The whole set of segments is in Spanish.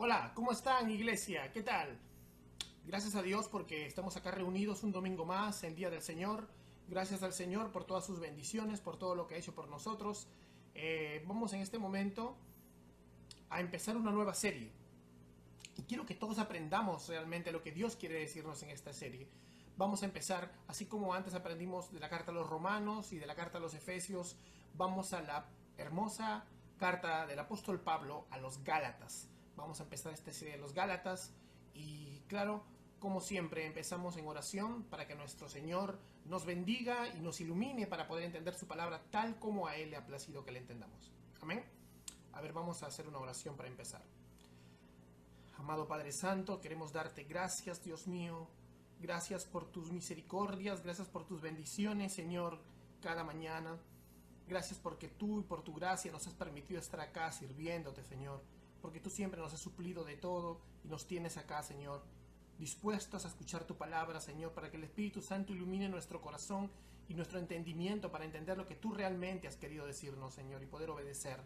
Hola, ¿cómo están, iglesia? ¿Qué tal? Gracias a Dios porque estamos acá reunidos un domingo más, el Día del Señor. Gracias al Señor por todas sus bendiciones, por todo lo que ha hecho por nosotros. Vamos en este momento a empezar una nueva serie. Y quiero que todos aprendamos realmente lo que Dios quiere decirnos en esta serie. Vamos a empezar, así como antes aprendimos de la carta a los Romanos y de la carta a los Efesios, vamos a la hermosa carta del apóstol Pablo a los Gálatas. Vamos a empezar esta serie de los Gálatas y claro, como siempre, empezamos en oración para que nuestro Señor nos bendiga y nos ilumine para poder entender su palabra tal como a Él le ha placido que la entendamos. Amén. A ver, vamos a hacer una oración para empezar. Amado Padre Santo, queremos darte gracias, Dios mío. Gracias por tus misericordias, gracias por tus bendiciones, Señor, cada mañana. Gracias porque tú y por tu gracia nos has permitido estar acá sirviéndote, Señor. Porque tú siempre nos has suplido de todo y nos tienes acá, Señor, dispuestos a escuchar tu palabra, Señor, para que el Espíritu Santo ilumine nuestro corazón y nuestro entendimiento para entender lo que tú realmente has querido decirnos, Señor, y poder obedecer.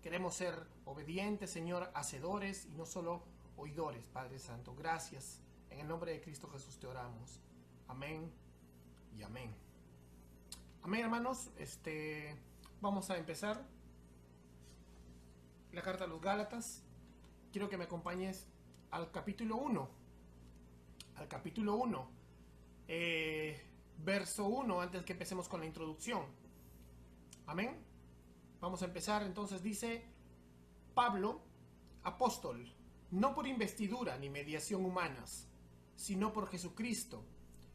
Queremos ser obedientes, Señor, hacedores y no solo oidores, Padre Santo. Gracias. En el nombre de Cristo Jesús te oramos. Amén y amén. Amén, hermanos. Vamos a empezar la carta a los Gálatas. Quiero que me acompañes al capítulo 1. Al capítulo 1. Verso 1, antes que empecemos con la introducción. Amén. Vamos a empezar, entonces dice: Pablo, apóstol, no por investidura ni mediación humanas, sino por Jesucristo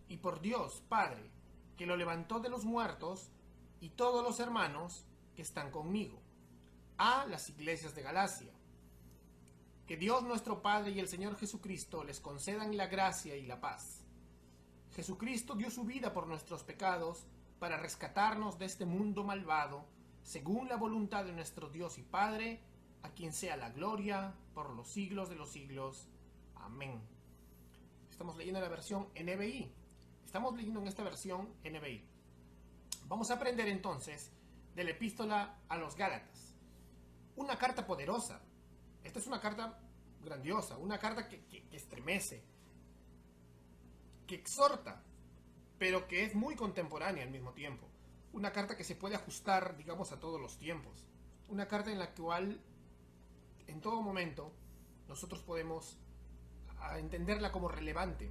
y por Dios Padre, que lo levantó de los muertos, y todos los hermanos que están conmigo, a las iglesias de Galacia. Que Dios nuestro Padre y el Señor Jesucristo les concedan la gracia y la paz. Jesucristo dio su vida por nuestros pecados para rescatarnos de este mundo malvado, según la voluntad de nuestro Dios y Padre, a quien sea la gloria por los siglos de los siglos. Amén. Estamos leyendo la versión NBI. Estamos leyendo en esta versión NBI. Vamos a aprender entonces de la epístola a los Gálatas. Una carta poderosa. Esta es una carta grandiosa, una carta que estremece, que exhorta, pero que es muy contemporánea al mismo tiempo. Una carta que se puede ajustar, digamos, a todos los tiempos. Una carta en la cual, en todo momento, nosotros podemos entenderla como relevante.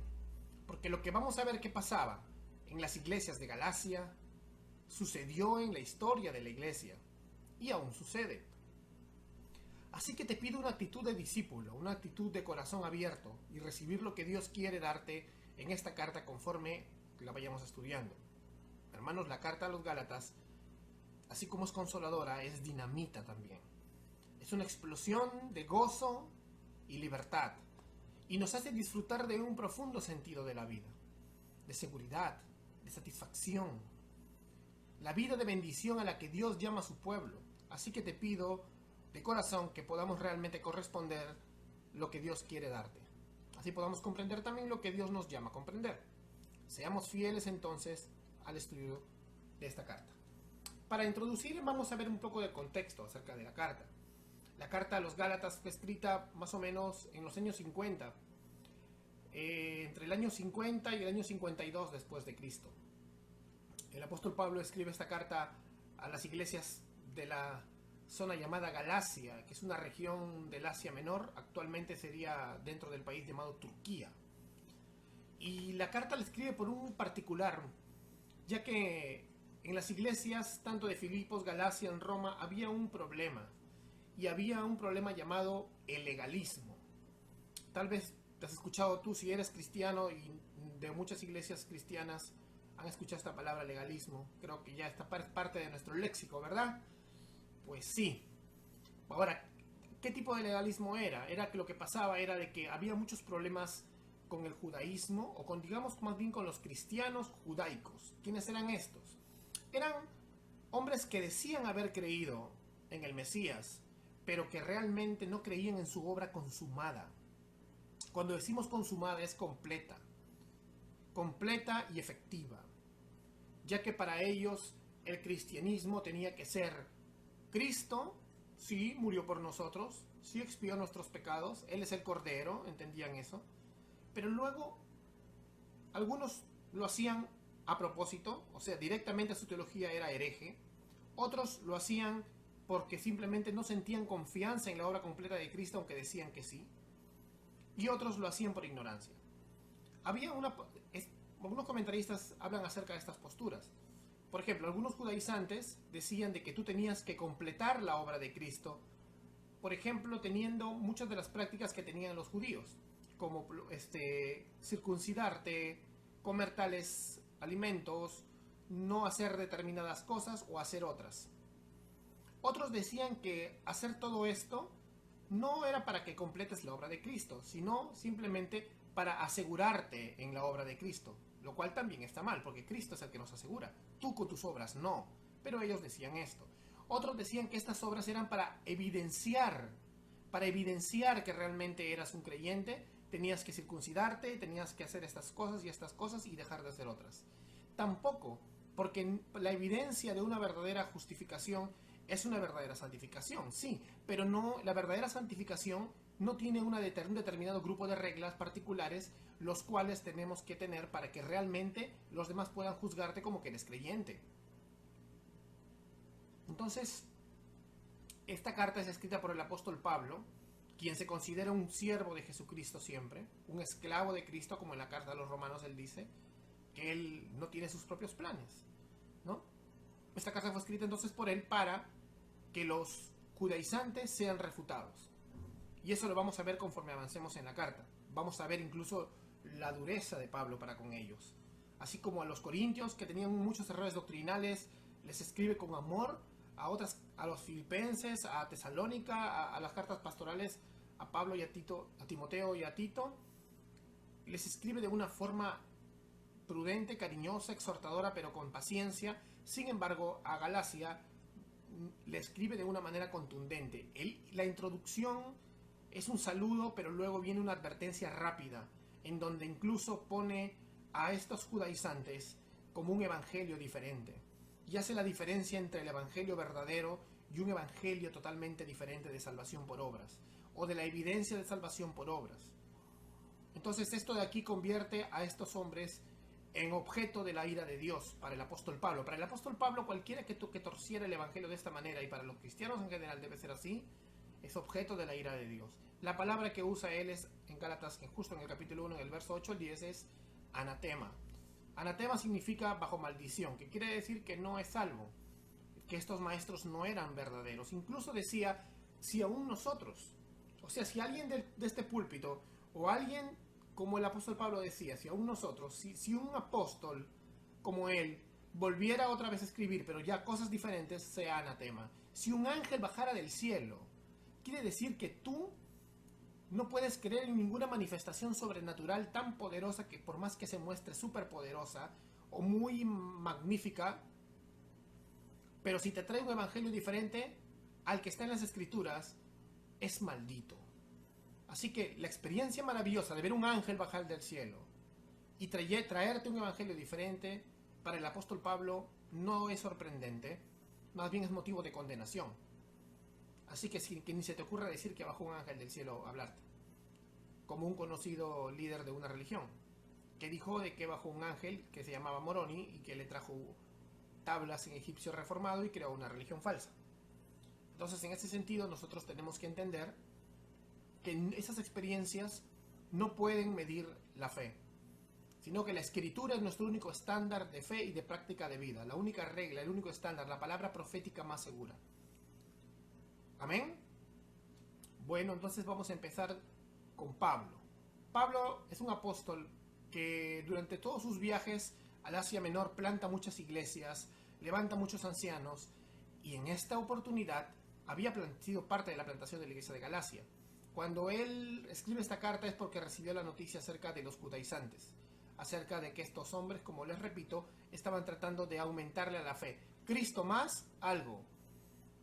Porque lo que vamos a ver que pasaba en las iglesias de Galacia sucedió en la historia de la iglesia. Y aún sucede. Así que te pido una actitud de discípulo, una actitud de corazón abierto y recibir lo que Dios quiere darte en esta carta conforme la vayamos estudiando. Hermanos, la carta a los Gálatas, así como es consoladora, es dinamita también. Es una explosión de gozo y libertad y nos hace disfrutar de un profundo sentido de la vida, de seguridad, de satisfacción, la vida de bendición a la que Dios llama a su pueblo. Así que te pido de corazón que podamos realmente corresponder lo que Dios quiere darte. Así podamos comprender también lo que Dios nos llama a comprender. Seamos fieles entonces al estudio de esta carta. Para introducir vamos a ver un poco de contexto acerca de la carta. La carta a los Gálatas fue escrita más o menos en los años 50, entre el año 50 y el año 52 después de Cristo. El apóstol Pablo escribe esta carta a las iglesias de la zona llamada Galacia, que es una región del Asia Menor, actualmente sería dentro del país llamado Turquía. Y la carta la escribe por un particular, ya que en las iglesias, tanto de Filipos, Galacia, en Roma, había un problema. Y había un problema llamado el legalismo. Tal vez te has escuchado tú, si eres cristiano, y de muchas iglesias cristianas han escuchado esta palabra legalismo. Creo que ya está parte de nuestro léxico, ¿verdad? Pues sí. Ahora, ¿qué tipo de legalismo era? Era que lo que pasaba era de que había muchos problemas con el judaísmo, o con, digamos, más bien con los cristianos judaicos. ¿Quiénes eran estos? Eran hombres que decían haber creído en el Mesías, pero que realmente no creían en su obra consumada. Cuando decimos consumada es completa y efectiva, ya que para ellos el cristianismo tenía que ser Cristo, sí, murió por nosotros, sí expió nuestros pecados, Él es el Cordero, entendían eso. Pero luego, algunos lo hacían a propósito, o sea, directamente su teología era hereje. Otros lo hacían porque simplemente no sentían confianza en la obra completa de Cristo, aunque decían que sí. Y otros lo hacían por ignorancia. Algunos comentaristas hablan acerca de estas posturas. Por ejemplo, algunos judaizantes decían de que tú tenías que completar la obra de Cristo, por ejemplo, teniendo muchas de las prácticas que tenían los judíos, como circuncidarte, comer tales alimentos, no hacer determinadas cosas o hacer otras. Otros decían que hacer todo esto no era para que completes la obra de Cristo, sino simplemente para asegurarte en la obra de Cristo, lo cual también está mal, porque Cristo es el que nos asegura, tú con tus obras no, pero ellos decían esto. Otros decían que estas obras eran para evidenciar que realmente eras un creyente, tenías que circuncidarte, tenías que hacer estas cosas y dejar de hacer otras. Tampoco, porque la evidencia de una verdadera justificación es una verdadera santificación, sí, pero no, la verdadera santificación no tiene un determinado grupo de reglas particulares los cuales tenemos que tener para que realmente los demás puedan juzgarte como que eres creyente. Entonces, esta carta es escrita por el apóstol Pablo, quien se considera un siervo de Jesucristo siempre, un esclavo de Cristo, como en la carta a los romanos él dice, que él no tiene sus propios planes, ¿no? Esta carta fue escrita entonces por él para que los judaizantes sean refutados. Y eso lo vamos a ver conforme avancemos en la carta. Vamos a ver incluso la dureza de Pablo para con ellos. Así como a los corintios, que tenían muchos errores doctrinales, les escribe con amor. A los filipenses, a Tesalónica, a las cartas pastorales, a Pablo y a Timoteo y a Tito, les escribe de una forma prudente, cariñosa, exhortadora, pero con paciencia. Sin embargo, a Galacia le escribe de una manera contundente. La introducción es un saludo, pero luego viene una advertencia rápida, en donde incluso pone a estos judaizantes como un evangelio diferente. Y hace la diferencia entre el evangelio verdadero y un evangelio totalmente diferente de salvación por obras, o de la evidencia de salvación por obras. Entonces esto de aquí convierte a estos hombres en objeto de la ira de Dios para el apóstol Pablo. Para el apóstol Pablo, cualquiera que torciera el evangelio de esta manera, y para los cristianos en general debe ser así, es objeto de la ira de Dios. La palabra que usa él es en Gálatas, justo en el capítulo 1, en el verso 8 al 10, es anatema. Anatema significa bajo maldición, que quiere decir que no es salvo, que estos maestros no eran verdaderos. Incluso decía, si aún nosotros, o sea, si alguien de este púlpito, o alguien, como el apóstol Pablo decía, si aún nosotros, si un apóstol como él volviera otra vez a escribir, pero ya cosas diferentes, sea anatema. Si un ángel bajara del cielo, quiere decir que tú no puedes creer en ninguna manifestación sobrenatural tan poderosa que por más que se muestre súper poderosa o muy magnífica, pero si te trae un evangelio diferente al que está en las escrituras, es maldito. Así que la experiencia maravillosa de ver un ángel bajar del cielo y traerte un evangelio diferente, para el apóstol Pablo no es sorprendente, más bien es motivo de condenación. Así que ni se te ocurra decir que bajó un ángel del cielo a hablarte, como un conocido líder de una religión, que dijo de que bajó un ángel que se llamaba Moroni y que le trajo tablas en egipcio reformado y creó una religión falsa. Entonces, en ese sentido, nosotros tenemos que entender que esas experiencias no pueden medir la fe, sino que la escritura es nuestro único estándar de fe y de práctica de vida, la única regla, el único estándar, la palabra profética más segura. ¿Amén? Bueno, entonces vamos a empezar con Pablo. Pablo es un apóstol que durante todos sus viajes al Asia Menor planta muchas iglesias, levanta muchos ancianos, y en esta oportunidad había sido parte de la plantación de la iglesia de Galacia. Cuando él escribe esta carta es porque recibió la noticia acerca de los judaizantes, acerca de que estos hombres, como les repito, estaban tratando de aumentarle a la fe. Cristo más algo.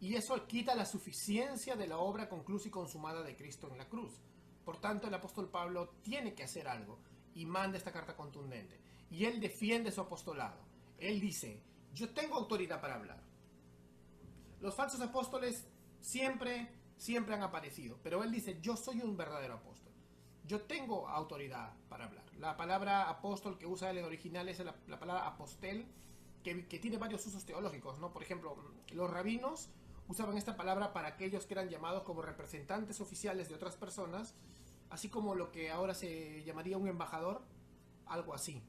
Y eso quita la suficiencia de la obra conclusa y consumada de Cristo en la cruz. Por tanto, el apóstol Pablo tiene que hacer algo y manda esta carta contundente. Y él defiende su apostolado. Él dice, yo tengo autoridad para hablar. Los falsos apóstoles Siempre han aparecido. Pero él dice, yo soy un verdadero apóstol. Yo tengo autoridad para hablar. La palabra apóstol que usa él en original es la palabra apostel, que tiene varios usos teológicos, ¿no? Por ejemplo, los rabinos usaban esta palabra para aquellos que eran llamados como representantes oficiales de otras personas, así como lo que ahora se llamaría un embajador, algo así,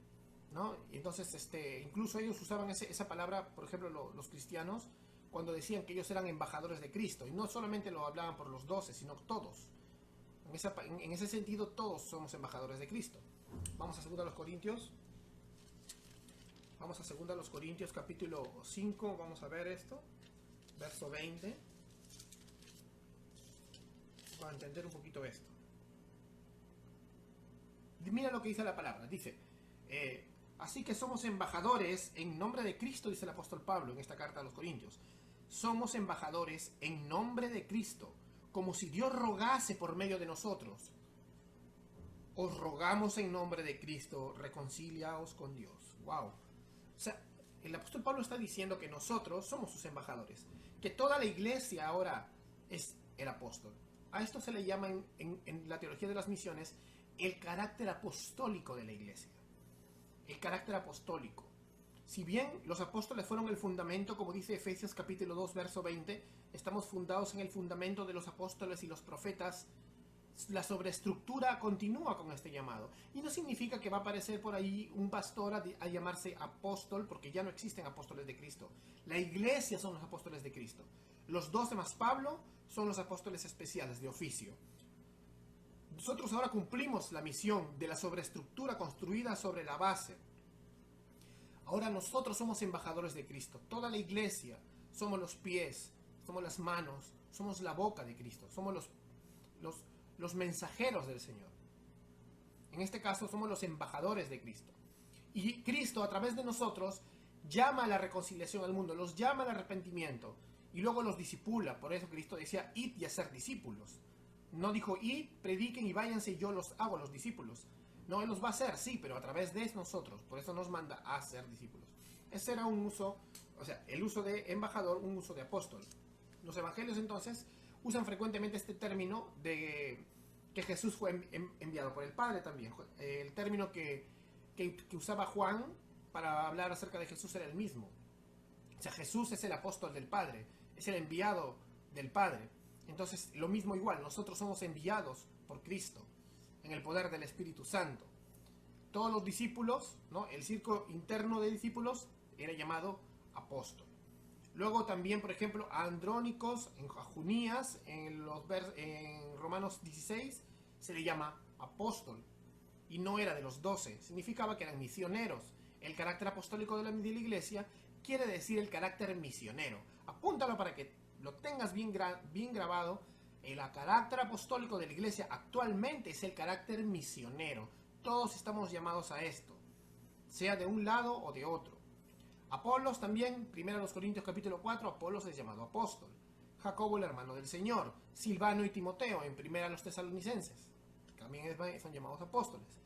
¿no? Y entonces, incluso ellos usaban esa palabra, por ejemplo, los cristianos, cuando decían que ellos eran embajadores de Cristo, y no solamente lo hablaban por los 12, sino todos. En ese sentido, todos somos embajadores de Cristo. Vamos a 2 Corintios. Vamos a 2 Corintios capítulo 5, vamos a ver esto, verso 20. Para entender un poquito esto. Mira lo que dice la palabra. Dice, así que somos embajadores en nombre de Cristo, dice el apóstol Pablo en esta carta a los Corintios. Somos embajadores en nombre de Cristo, como si Dios rogase por medio de nosotros. Os rogamos en nombre de Cristo, reconciliaos con Dios. Wow. O sea, el apóstol Pablo está diciendo que nosotros somos sus embajadores, que toda la iglesia ahora es el apóstol. A esto se le llama en la teología de las misiones el carácter apostólico de la iglesia. El carácter apostólico. Si bien los apóstoles fueron el fundamento, como dice Efesios capítulo 2, verso 20, estamos fundados en el fundamento de los apóstoles y los profetas, la sobreestructura continúa con este llamado. Y no significa que va a aparecer por ahí un pastor a llamarse apóstol, porque ya no existen apóstoles de Cristo. La iglesia son los apóstoles de Cristo. Los 12 más Pablo son los apóstoles especiales de oficio. Nosotros ahora cumplimos la misión de la sobreestructura construida sobre la base. Ahora nosotros somos embajadores de Cristo. Toda la iglesia somos los pies, somos las manos, somos la boca de Cristo, somos los mensajeros del Señor. En este caso somos los embajadores de Cristo. Y Cristo a través de nosotros llama a la reconciliación al mundo, los llama al arrepentimiento y luego los disipula. Por eso Cristo decía, id y hacer discípulos. No dijo, id, prediquen y váyanse y yo los hago los discípulos. No, Él los va a hacer, sí, pero a través de nosotros. Por eso nos manda a ser discípulos. Ese era un uso, o sea, el uso de embajador, un uso de apóstol. Los evangelios entonces usan frecuentemente este término de que Jesús fue enviado por el Padre también. El término que usaba Juan para hablar acerca de Jesús era el mismo. O sea, Jesús es el apóstol del Padre, es el enviado del Padre. Entonces, lo mismo igual, nosotros somos enviados por Cristo en el poder del Espíritu Santo. Todos los discípulos, ¿no? El círculo interno de discípulos era llamado apóstol. Luego también, por ejemplo, a Andrónicos, a Junías, en Romanos 16, se le llama apóstol. Y no era de los 12, significaba que eran misioneros. El carácter apostólico de la iglesia quiere decir el carácter misionero. Apúntalo para que lo tengas bien grabado. El carácter apostólico de la iglesia actualmente es el carácter misionero. Todos estamos llamados a esto, sea de un lado o de otro. Apolos también, 1 Corintios capítulo 4, Apolos es llamado apóstol. Jacobo el hermano del Señor. Silvano y Timoteo en 1 Tesalonicenses también son llamados apóstoles.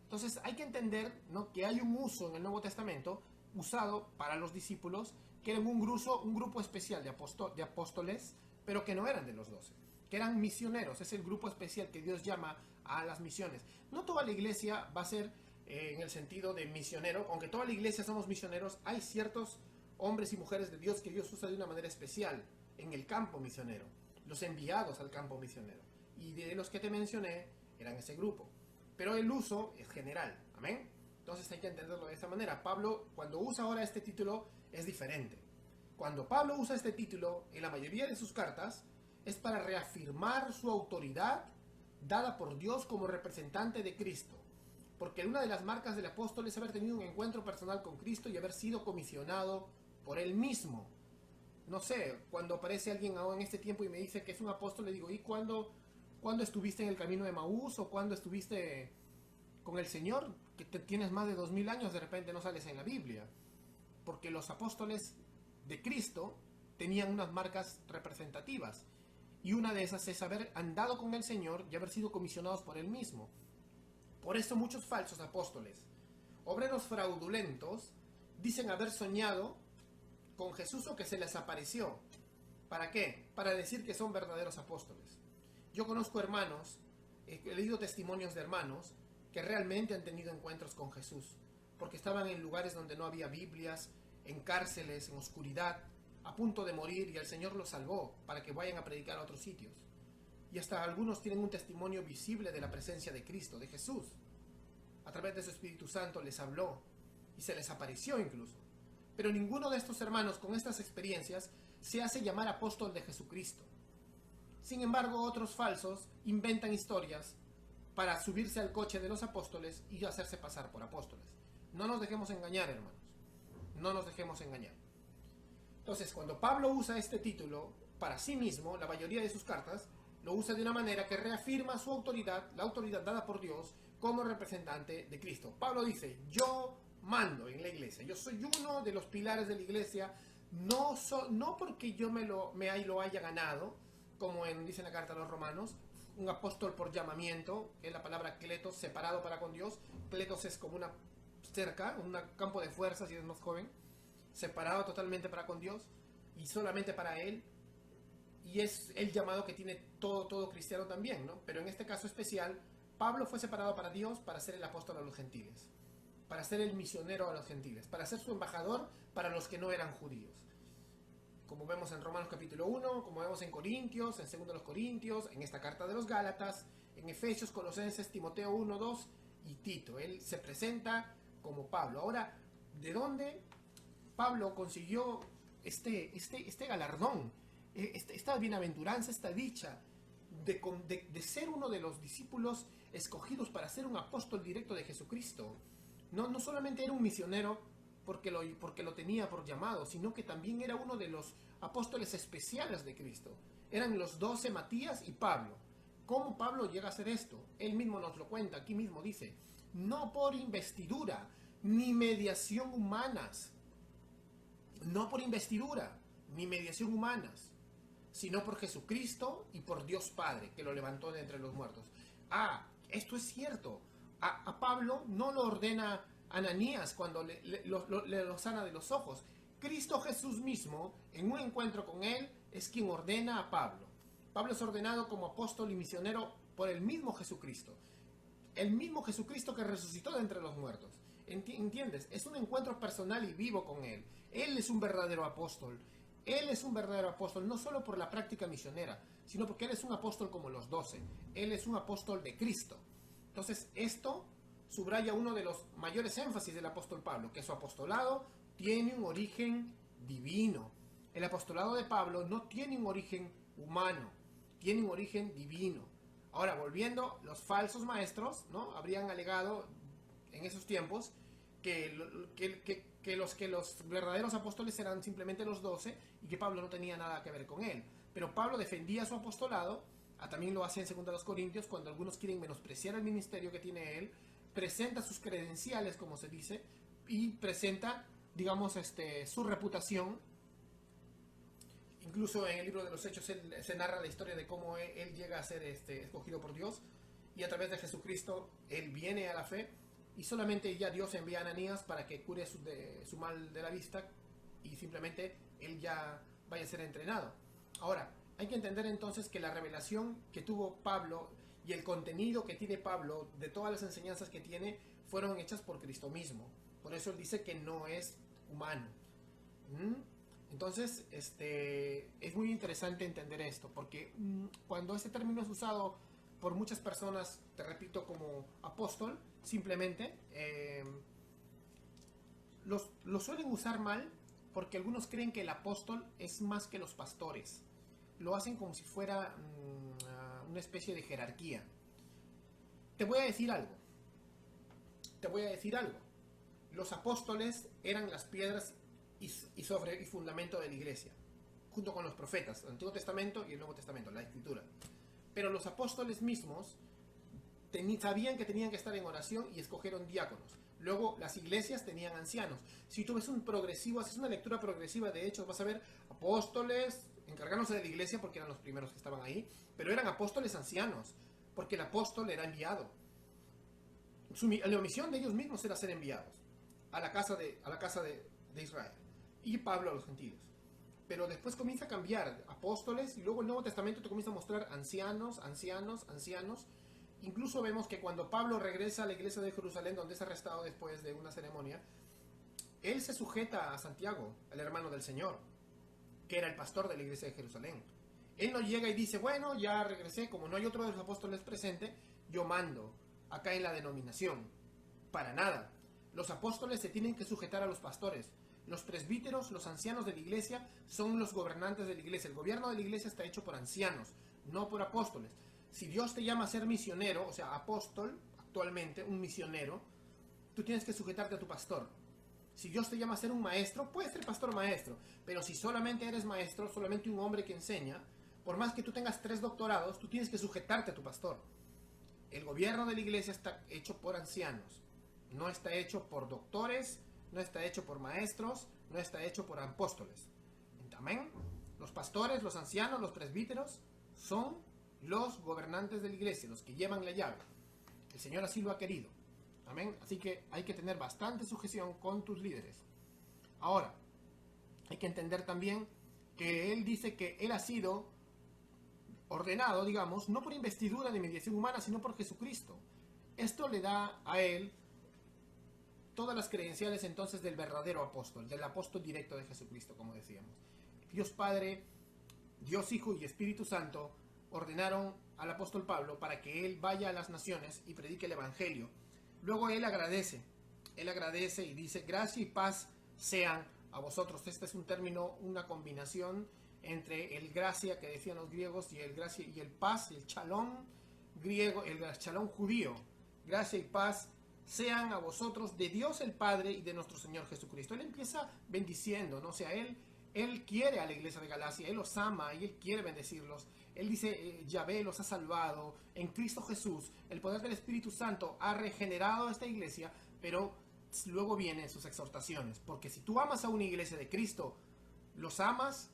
Entonces hay que entender, ¿no?, que hay un uso en el Nuevo Testamento usado para los discípulos, que eran un grupo especial de apóstoles, pero que no eran de los 12, que eran misioneros. Es el grupo especial que Dios llama a las misiones. No toda la iglesia va a ser en el sentido de misionero, aunque toda la iglesia somos misioneros. Hay ciertos hombres y mujeres de Dios que Dios usa de una manera especial en el campo misionero, los enviados al campo misionero, y de los que te mencioné eran ese grupo, pero el uso es general. Amén. Entonces hay que entenderlo de esta manera. Pablo, cuando usa ahora este título, es diferente. Cuando Pablo usa este título en la mayoría de sus cartas, es para reafirmar su autoridad dada por Dios como representante de Cristo. Porque una de las marcas del apóstol es haber tenido un encuentro personal con Cristo y haber sido comisionado por Él mismo. No sé, cuando aparece alguien ahora en este tiempo y me dice que es un apóstol, le digo, ¿y cuándo estuviste en el camino de Maús? ¿O cuándo estuviste con el Señor? Que tienes más de 2000 años, de repente no sales en la Biblia. Porque los apóstoles de Cristo tenían unas marcas representativas. Y una de esas es haber andado con el Señor y haber sido comisionados por Él mismo. Por eso muchos falsos apóstoles, obreros fraudulentos, dicen haber soñado con Jesús o que se les apareció. ¿Para qué? Para decir que son verdaderos apóstoles. Yo conozco hermanos, he leído testimonios de hermanos que realmente han tenido encuentros con Jesús, porque estaban en lugares donde no había Biblias, en cárceles, en oscuridad, a punto de morir, y el Señor los salvó para que vayan a predicar a otros sitios. Y hasta algunos tienen un testimonio visible de la presencia de Cristo, de Jesús. A través de su Espíritu Santo les habló y se les apareció incluso. Pero ninguno de estos hermanos con estas experiencias se hace llamar apóstol de Jesucristo. Sin embargo, otros falsos inventan historias para subirse al coche de los apóstoles y hacerse pasar por apóstoles. No nos dejemos engañar, hermanos. No nos dejemos engañar. Entonces, cuando Pablo usa este título para sí mismo, la mayoría de sus cartas lo usa de una manera que reafirma su autoridad, la autoridad dada por Dios como representante de Cristo. Pablo dice, yo mando en la iglesia, yo soy uno de los pilares de la iglesia, no porque yo lo haya ganado, como dice en la carta a los romanos, un apóstol por llamamiento, que es la palabra kletos, separado para con Dios. Kletos es como una cerca, un campo de fuerza si eres más joven, separado totalmente para con Dios y solamente para Él. Y es el llamado que tiene todo cristiano también, ¿no? Pero en este caso especial, Pablo fue separado para Dios para ser el apóstol a los gentiles, para ser el misionero a los gentiles, para ser su embajador para los que no eran judíos. Como vemos en Romanos capítulo 1, como vemos en Corintios, en 2 Corintios, en esta carta de los Gálatas, en Efesios, Colosenses, Timoteo 1, 2 y Tito. Él se presenta como Pablo. Ahora, ¿de dónde Pablo consiguió este galardón? Esta bienaventuranza, esta dicha de ser uno de los discípulos escogidos para ser un apóstol directo de Jesucristo. No solamente era un misionero porque lo tenía por llamado, sino que también era uno de los apóstoles especiales de Cristo. Eran los 12, Matías y Pablo. ¿Cómo Pablo llega a hacer esto? Él mismo nos lo cuenta, aquí mismo dice, no por investidura, ni mediación humanas. No por investidura, ni mediación humanas, sino por Jesucristo y por Dios Padre, que lo levantó de entre los muertos. Esto es cierto. A Pablo no lo ordena Ananías cuando lo sana de los ojos. Cristo Jesús mismo, en un encuentro con él, es quien ordena a Pablo. Pablo es ordenado como apóstol y misionero por el mismo Jesucristo. El mismo Jesucristo que resucitó de entre los muertos. ¿Entiendes? Es un encuentro personal y vivo con él. Él es un verdadero apóstol. Él es un verdadero apóstol, no solo por la práctica misionera, sino porque él es un apóstol como los 12. Él es un apóstol de Cristo. Entonces, esto subraya uno de los mayores énfasis del apóstol Pablo, que su apostolado tiene un origen divino. El apostolado de Pablo no tiene un origen humano, tiene un origen divino. Ahora, volviendo, los falsos maestros, ¿no?, habrían alegado en esos tiempos que los verdaderos apóstoles eran simplemente los 12 y que Pablo no tenía nada que ver con él. Pero Pablo defendía su apostolado, también lo hace en 2 Corintios, cuando algunos quieren menospreciar el ministerio que tiene él, presenta sus credenciales, como se dice, y presenta, digamos, su reputación. Incluso en el libro de los Hechos se narra la historia de cómo él llega a ser escogido por Dios, y a través de Jesucristo él viene a la fe, y solamente ya Dios envía a Ananías para que cure su mal de la vista, y simplemente él ya vaya a ser entrenado. Ahora, hay que entender entonces que la revelación que tuvo Pablo y el contenido que tiene Pablo de todas las enseñanzas que tiene fueron hechas por Cristo mismo. Por eso él dice que no es humano. Entonces, es muy interesante entender esto, porque cuando este término es usado por muchas personas, te repito, como apóstol, simplemente lo suelen usar mal, porque algunos creen que el apóstol es más que los pastores. Lo hacen como si fuera una especie de jerarquía. Te voy a decir algo. Los apóstoles eran las piedras y fundamento de la iglesia, junto con los profetas, el Antiguo Testamento y el Nuevo Testamento, la Escritura. Pero los apóstoles mismos sabían que tenían que estar en oración y escogieron diáconos. Luego las iglesias tenían ancianos. Si tú ves haces una lectura progresiva de Hechos, vas a ver apóstoles encargándose de la iglesia porque eran los primeros que estaban ahí, pero eran apóstoles ancianos, porque el apóstol era enviado. La misión de ellos mismos era ser enviados a la casa de Israel, y Pablo a los gentiles. pero después comienza a cambiar, apóstoles, y luego el Nuevo Testamento te comienza a mostrar ancianos, ancianos, ancianos. Incluso vemos que cuando Pablo regresa a la iglesia de Jerusalén, donde es arrestado después de una ceremonia, él se sujeta a Santiago, el hermano del Señor, que era el pastor de la iglesia de Jerusalén. Él no llega y dice, bueno, ya regresé, como no hay otro de los apóstoles presente, yo mando acá en la denominación. Para nada. Los apóstoles se tienen que sujetar a los pastores. Los presbíteros, los ancianos de la iglesia, son los gobernantes de la iglesia. El gobierno de la iglesia está hecho por ancianos, no por apóstoles. Si Dios te llama a ser misionero, o sea, apóstol, actualmente, un misionero, tú tienes que sujetarte a tu pastor. Si Dios te llama a ser un maestro, puedes ser pastor maestro. Pero si solamente eres maestro, solamente un hombre que enseña, por más que tú tengas 3 doctorados, tú tienes que sujetarte a tu pastor. El gobierno de la iglesia está hecho por ancianos. No está hecho por doctores, no está hecho por maestros, no está hecho por apóstoles. Amén. Los pastores, los ancianos, los presbíteros son los gobernantes de la iglesia, los que llevan la llave. El Señor así lo ha querido. Amén. Así que hay que tener bastante sujeción con tus líderes. Ahora, hay que entender también que Él dice que Él ha sido ordenado, digamos, no por investidura ni mediación humana, sino por Jesucristo. Esto le da a Él todas las credenciales entonces del verdadero apóstol, del apóstol directo de Jesucristo, como decíamos. Dios Padre, Dios Hijo y Espíritu Santo ordenaron al apóstol Pablo para que él vaya a las naciones y predique el Evangelio. Luego él agradece y dice, gracia y paz sean a vosotros. Este es un término, una combinación entre el gracia que decían los griegos y el gracia y el paz, el chalón griego, el chalón judío. Gracia y paz sean a vosotros de Dios el Padre y de nuestro Señor Jesucristo. Él empieza bendiciendo, ¿no? O sea, él quiere a la iglesia de Galacia, Él los ama y Él quiere bendecirlos. Él dice, Yahvé los ha salvado en Cristo Jesús. El poder del Espíritu Santo ha regenerado a esta iglesia, pero luego vienen sus exhortaciones. Porque si tú amas a una iglesia de Cristo, los amas,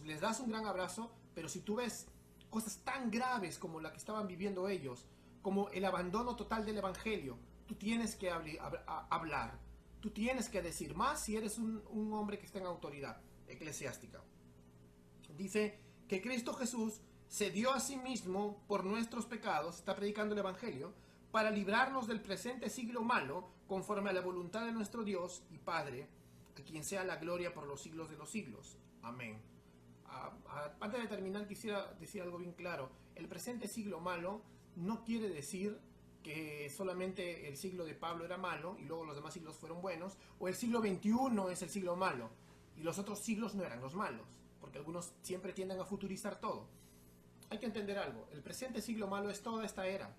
les das un gran abrazo, pero si tú ves cosas tan graves como la que estaban viviendo ellos, como el abandono total del Evangelio, tú tienes que hablar, tú tienes que decir más si eres un hombre que está en autoridad eclesiástica. Dice que Cristo Jesús se dio a sí mismo por nuestros pecados, está predicando el Evangelio, para librarnos del presente siglo malo, conforme a la voluntad de nuestro Dios y Padre, a quien sea la gloria por los siglos de los siglos. Amén. Antes de terminar, quisiera decir algo bien claro. El presente siglo malo no quiere decir que solamente el siglo de Pablo era malo y luego los demás siglos fueron buenos, o el siglo XXI es el siglo malo y los otros siglos no eran los malos, porque algunos siempre tienden a futurizar todo. Hay que entender algo, el presente siglo malo es toda esta era.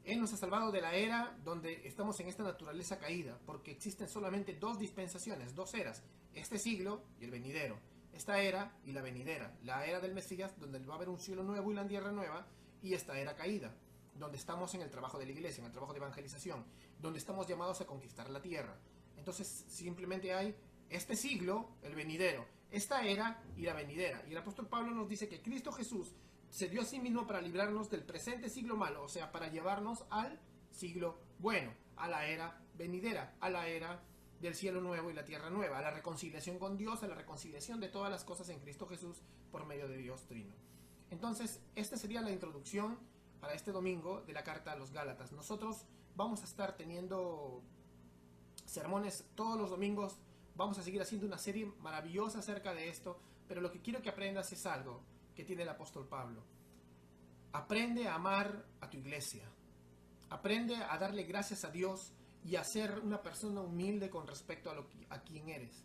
Él nos ha salvado de la era donde estamos en esta naturaleza caída, porque existen solamente 2 dispensaciones, 2 eras, este siglo y el venidero, esta era y la venidera, la era del Mesías, donde va a haber un cielo nuevo y la tierra nueva, y esta era caída, donde estamos en el trabajo de la iglesia, en el trabajo de evangelización, donde estamos llamados a conquistar la tierra. Entonces simplemente hay este siglo, el venidero, esta era y la venidera. Y el apóstol Pablo nos dice que Cristo Jesús se dio a sí mismo para librarnos del presente siglo malo, o sea, para llevarnos al siglo bueno, a la era venidera, a la era del cielo nuevo y la tierra nueva, a la reconciliación con Dios, a la reconciliación de todas las cosas en Cristo Jesús por medio de Dios Trino. Entonces, esta sería la introducción para este domingo de la carta a los Gálatas. Nosotros vamos a estar teniendo sermones todos los domingos, vamos a seguir haciendo una serie maravillosa acerca de esto, pero lo que quiero que aprendas es algo que tiene el apóstol Pablo. Aprende a amar a tu iglesia, aprende a darle gracias a Dios y a ser una persona humilde con respecto a quien eres.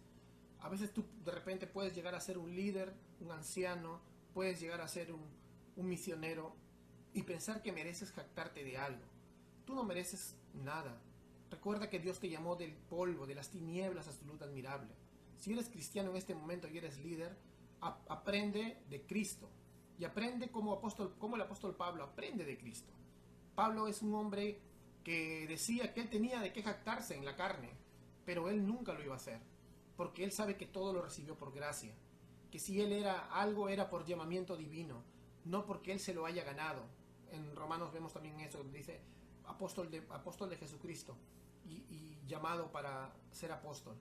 A veces tú de repente puedes llegar a ser un líder, un anciano, puedes llegar a ser un misionero y pensar que mereces jactarte de algo. Tú no mereces nada. Recuerda que Dios te llamó del polvo, de las tinieblas a su luz admirable. Si eres cristiano en este momento y eres líder, aprende de Cristo. Y aprende como el apóstol Pablo aprende de Cristo. Pablo es un hombre que decía que él tenía de qué jactarse en la carne, pero él nunca lo iba a hacer, porque él sabe que todo lo recibió por gracia. Que si él era algo, era por llamamiento divino, no porque él se lo haya ganado. En Romanos vemos también eso, dice apóstol de Jesucristo y llamado para ser apóstol.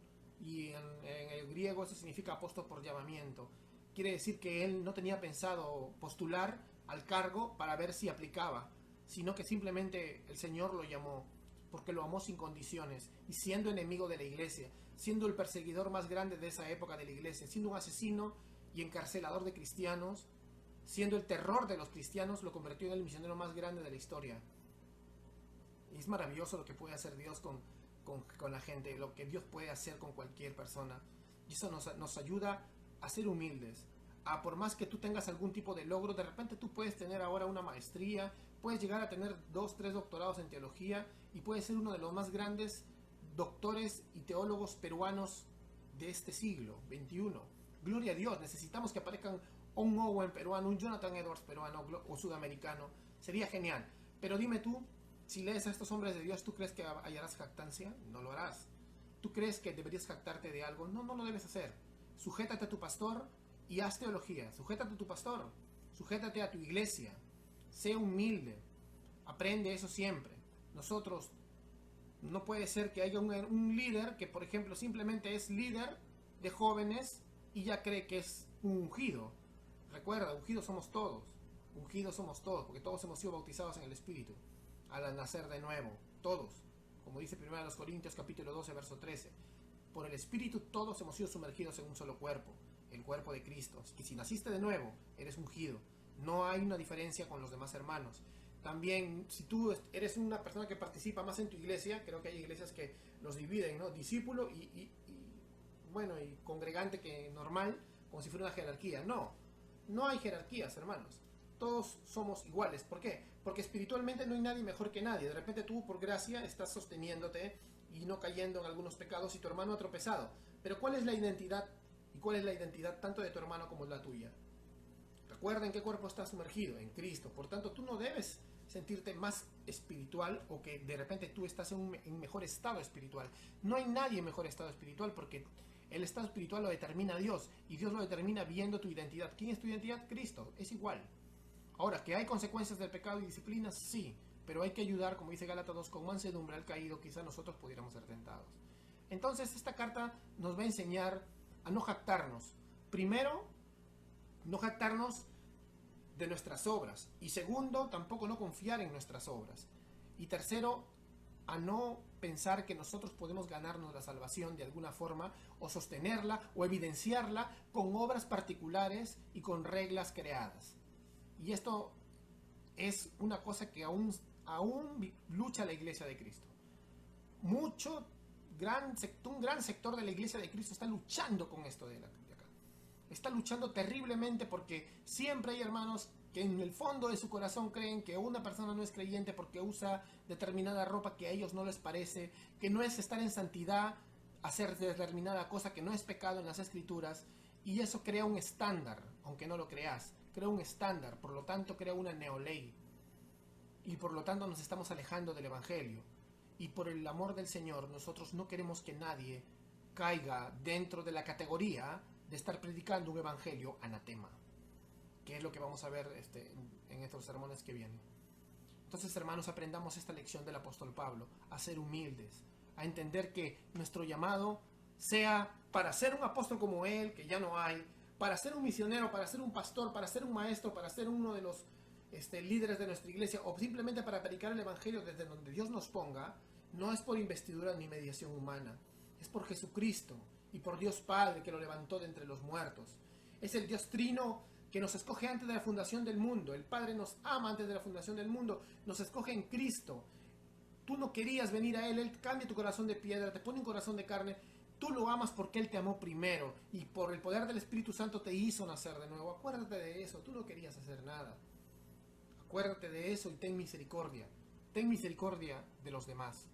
y en el griego eso significa apóstol por llamamiento. Quiere decir que él no tenía pensado postular al cargo para ver si aplicaba, sino que simplemente el Señor lo llamó, porque lo amó sin condiciones, y siendo enemigo de la iglesia, siendo el perseguidor más grande de esa época de la iglesia, siendo un asesino y encarcelador de cristianos, siendo el terror de los cristianos, lo convirtió en el misionero más grande de la historia. Y es maravilloso lo que puede hacer Dios con la gente, lo que Dios puede hacer con cualquier persona. Y eso nos ayuda a ser humildes. A por más que tú tengas algún tipo de logro, de repente tú puedes tener ahora una maestría, puedes llegar a tener 2, 3 doctorados en teología y puedes ser uno de los más grandes doctores y teólogos peruanos de este siglo XXI. Gloria a Dios, necesitamos que aparezcan un Owen peruano, un Jonathan Edwards peruano o sudamericano. Sería genial. Pero dime tú, si lees a estos hombres de Dios, ¿tú crees que hallarás jactancia? No lo harás. ¿Tú crees que deberías jactarte de algo? No, no lo debes hacer. Sujétate a tu pastor y haz teología. Sujétate a tu pastor. Sujétate a tu iglesia. Sé humilde. Aprende eso siempre. Nosotros, no puede ser que haya un líder que, por ejemplo, simplemente es líder de jóvenes y ya cree que es un ungido. Recuerda, ungidos somos todos. Ungidos somos todos, porque todos hemos sido bautizados en el Espíritu al nacer de nuevo. Todos. Como dice 1 Corintios capítulo 12, verso 13. Por el Espíritu todos hemos sido sumergidos en un solo cuerpo, el cuerpo de Cristo. Y si naciste de nuevo, eres ungido. No hay una diferencia con los demás hermanos. También, si tú eres una persona que participa más en tu iglesia, creo que hay iglesias que los dividen, ¿no? Discípulo y congregante que normal, como si fuera una jerarquía. No, no hay jerarquías, hermanos. Todos somos iguales. ¿Por qué? Porque espiritualmente no hay nadie mejor que nadie. De repente tú, por gracia, estás sosteniéndote y no cayendo en algunos pecados y tu hermano ha tropezado. Pero ¿cuál es la identidad? ¿Y cuál es la identidad tanto de tu hermano como la tuya? Recuerda en qué cuerpo estás sumergido, en Cristo. Por tanto, tú no debes sentirte más espiritual o que de repente tú estás en un mejor estado espiritual. No hay nadie en mejor estado espiritual porque el estado espiritual lo determina Dios y Dios lo determina viendo tu identidad. ¿Quién es tu identidad? Cristo. Es igual. Ahora, ¿que hay consecuencias del pecado y disciplinas? Sí, pero hay que ayudar, como dice Gálatas 2, con mansedumbre al caído, quizá nosotros pudiéramos ser tentados. Entonces, esta carta nos va a enseñar a no jactarnos. Primero, no jactarnos de nuestras obras. Y segundo, tampoco no confiar en nuestras obras. Y tercero, a no pensar que nosotros podemos ganarnos la salvación de alguna forma, o sostenerla, o evidenciarla con obras particulares y con reglas creadas. Y esto es una cosa que aún lucha la iglesia de Cristo. Un gran sector de la iglesia de Cristo está luchando con esto de acá. Está luchando terriblemente porque siempre hay hermanos que en el fondo de su corazón creen que una persona no es creyente porque usa determinada ropa que a ellos no les parece, que no es estar en santidad, hacer determinada cosa que no es pecado en las Escrituras, y eso crea un estándar, aunque no lo creas. Crea un estándar, por lo tanto crea una neoley. Y por lo tanto nos estamos alejando del Evangelio. Y por el amor del Señor, nosotros no queremos que nadie caiga dentro de la categoría de estar predicando un Evangelio anatema. Que es lo que vamos a ver en estos sermones que vienen. Entonces, hermanos, aprendamos esta lección del apóstol Pablo, a ser humildes, a entender que nuestro llamado sea para ser un apóstol como él, que ya no hay, para ser un misionero, para ser un pastor, para ser un maestro, para ser uno de los líderes de nuestra iglesia, o simplemente para predicar el Evangelio desde donde Dios nos ponga. No es por investidura ni mediación humana, es por Jesucristo y por Dios Padre que lo levantó de entre los muertos. Es el Dios Trino que nos escoge antes de la fundación del mundo. El Padre nos ama antes de la fundación del mundo, nos escoge en Cristo. Tú no querías venir a Él cambia tu corazón de piedra, te pone un corazón de carne. Tú lo amas porque Él te amó primero y por el poder del Espíritu Santo te hizo nacer de nuevo. Acuérdate de eso, tú no querías hacer nada. Acuérdate de eso y ten misericordia. Ten misericordia de los demás.